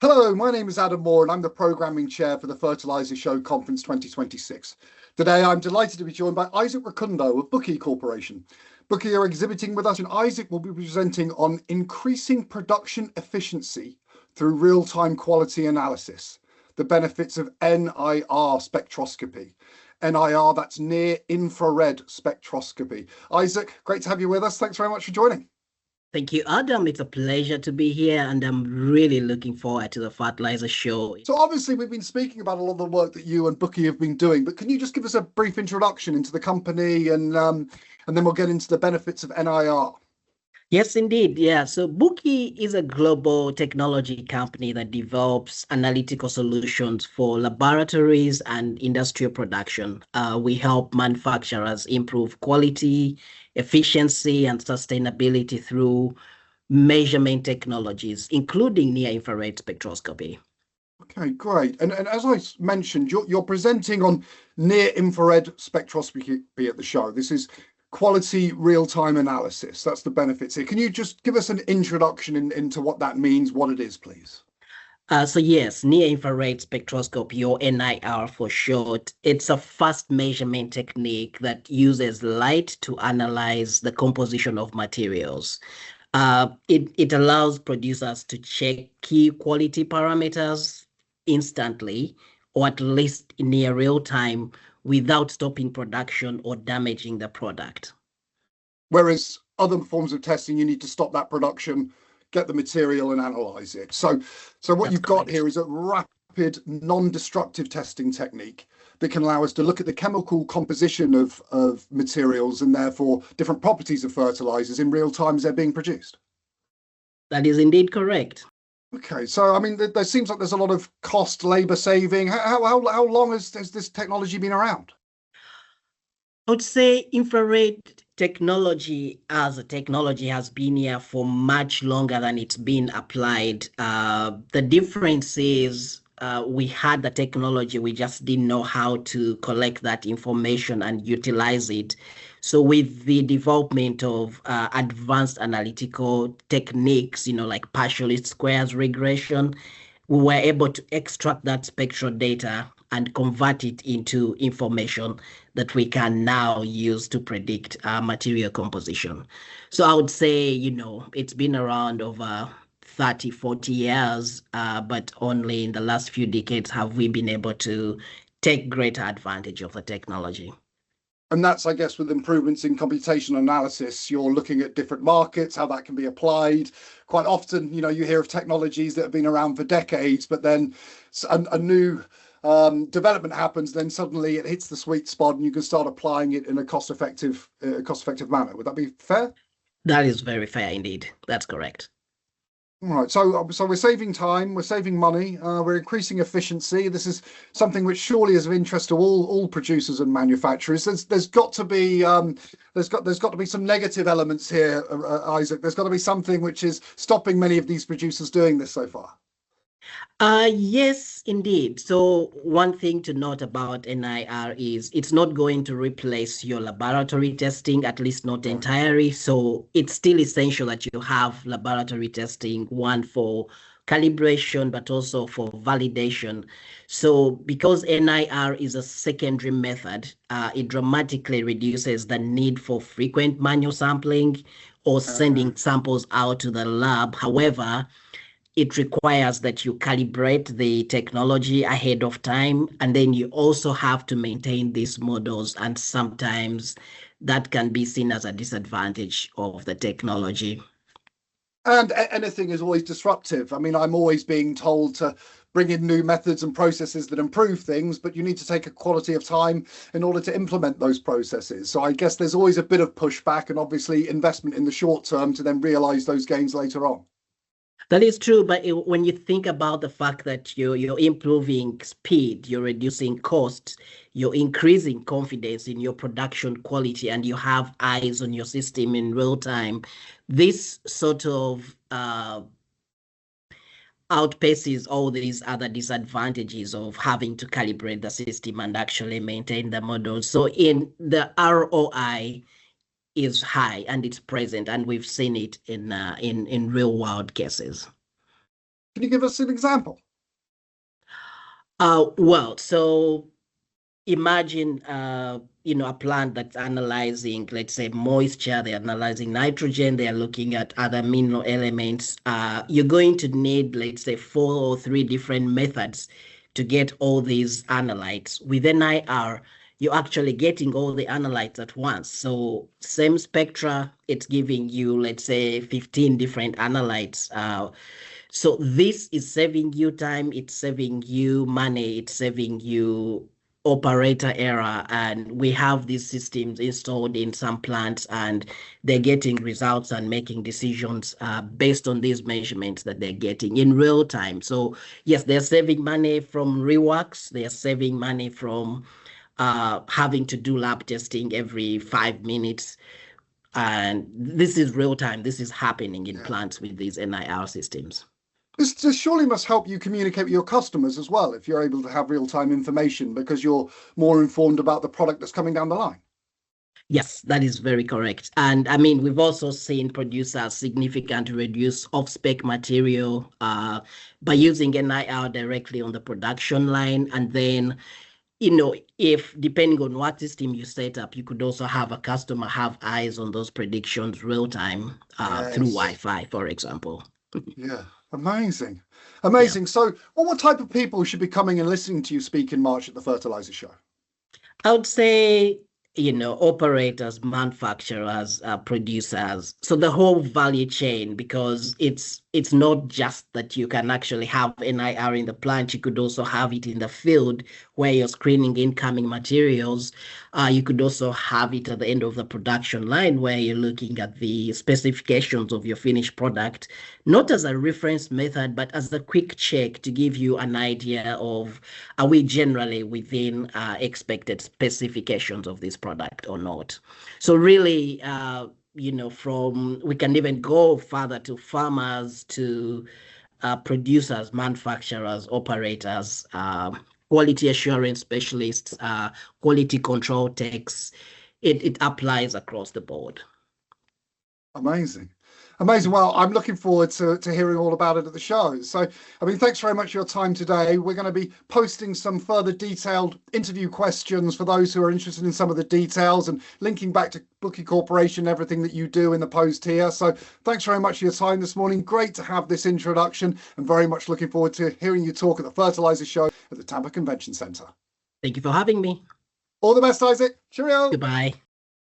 Hello, my name is Adam Moore and I'm the Programming Chair for the Fertilizer Show Conference 2026. Today I'm delighted to be joined by Isaac Rukundo of BÜCHI Corporation. BÜCHI are exhibiting with us and Isaac will be presenting on increasing production efficiency through real-time quality analysis, the benefits of NIR spectroscopy. NIR, that's near infrared spectroscopy. Isaac, great to have you with us. Thanks very much for joining. Thank you, Adam. It's a pleasure to be here, and I'm really looking forward to the Fertilizer Show. So obviously we've been speaking about a lot of the work that you and BÜCHI have been doing, but can you just give us a brief introduction into the company and then we'll get into the benefits of NIR? Yes, indeed. Yeah. So BÜCHI is a global technology company that develops analytical solutions for laboratories and industrial production. We help manufacturers improve quality, efficiency, and sustainability through measurement technologies, including near-infrared spectroscopy. Okay, great. And as I mentioned, you're presenting on near-infrared spectroscopy at the show. This is quality real-time analysis. That's the benefits here. Can you just give us an introduction into what that means, what it is, please? So yes, near-infrared spectroscopy, or NIR for short, it's a fast measurement technique that uses light to analyze the composition of materials. It allows producers to check key quality parameters instantly, or at least in near real time, without stopping production or damaging the product. Whereas other forms of testing, you need to stop that production, get the material and analyze it. So what you've got here is a rapid, non-destructive testing technique that can allow us to look at the chemical composition of materials and therefore different properties of fertilizers in real time as they're being produced. That is indeed correct. Okay, so I mean, there seems like there's a lot of cost, labor saving. How long has this technology been around? I would say infrared technology as a technology has been here for much longer than it's been applied. The difference is we had the technology, we just didn't know how to collect that information and utilize it. So with the development of advanced analytical techniques, like partial least squares regression, we were able to extract that spectral data and convert it into information that we can now use to predict material composition. So I would say, it's been around over 30, 40 years, but only in the last few decades have we been able to take greater advantage of the technology. And that's, I guess, with improvements in computational analysis, you're looking at different markets, how that can be applied. Quite often, you hear of technologies that have been around for decades, but then a new development happens, then suddenly it hits the sweet spot and you can start applying it in a cost-effective manner. Would that be fair? That is very fair indeed. That's correct. All right, so we're saving time, we're saving money, we're increasing efficiency. This is something which surely is of interest to all producers and manufacturers. There's got to be some negative elements here, Isaac. There's got to be something which is stopping many of these producers doing this so far. Yes, indeed. So one thing to note about NIR is it's not going to replace your laboratory testing, at least not entirely. So it's still essential that you have laboratory testing, one for calibration, but also for validation. So because NIR is a secondary method, it dramatically reduces the need for frequent manual sampling or sending samples out to the lab. However, it requires that you calibrate the technology ahead of time, and then you also have to maintain these models, and sometimes that can be seen as a disadvantage of the technology. And anything is always disruptive. I mean, I'm always being told to bring in new methods and processes that improve things, but you need to take a quality of time in order to implement those processes. So I guess there's always a bit of pushback and obviously investment in the short term to then realize those gains later on. That is true, but when you think about the fact that you're improving speed, you're reducing costs, you're increasing confidence in your production quality, and you have eyes on your system in real time, this sort of outpaces all these other disadvantages of having to calibrate the system and actually maintain the model. So in the ROI is high and it's present, and we've seen it in real world cases. Can you give us an example? Well, so imagine, a plant that's analyzing, let's say, moisture, they're analyzing nitrogen, they're looking at other mineral elements. You're going to need, let's say, 4 or 3 different methods to get all these analytes. With NIR, you're actually getting all the analytes at once. So same spectra, it's giving you, let's say, 15 different analytes. So this is saving you time, it's saving you money, it's saving you operator error, and we have these systems installed in some plants, and they're getting results and making decisions based on these measurements that they're getting in real time. So yes, they're saving money from reworks, they're saving money from having to do lab testing every 5 minutes. And this is real time, this is happening in plants with these NIR systems. This surely must help you communicate with your customers as well, if you're able to have real-time information, because you're more informed about the product that's coming down the line. Yes, that is very correct. And I mean, we've also seen producers significantly reduce off-spec material by using NIR directly on the production line. And then, if depending on what system you set up, you could also have a customer have eyes on those predictions real time through Wi-Fi, for example. Yeah. Amazing. Amazing. Yeah. So what type of people should be coming and listening to you speak in March at the Fertilizer Show? I would say, operators, manufacturers, producers. So the whole value chain, because it's not just that you can actually have NIR in the plant, you could also have it in the field where you're screening incoming materials. You could also have it at the end of the production line where you're looking at the specifications of your finished product, not as a reference method, but as a quick check to give you an idea of, are we generally within expected specifications of this product or not? So really, we can even go further to farmers, to producers, manufacturers, operators, quality assurance specialists, quality control techs. It applies across the board. Amazing. Amazing. Well, I'm looking forward to hearing all about it at the show. So, I mean, thanks very much for your time today. We're going to be posting some further detailed interview questions for those who are interested in some of the details, and linking back to BÜCHI Corporation, everything that you do in the post here. So thanks very much for your time this morning. Great to have this introduction, and very much looking forward to hearing you talk at the Fertilizer Show at the Tampa Convention Center. Thank you for having me. All the best, Isaac. Cheerio. Goodbye.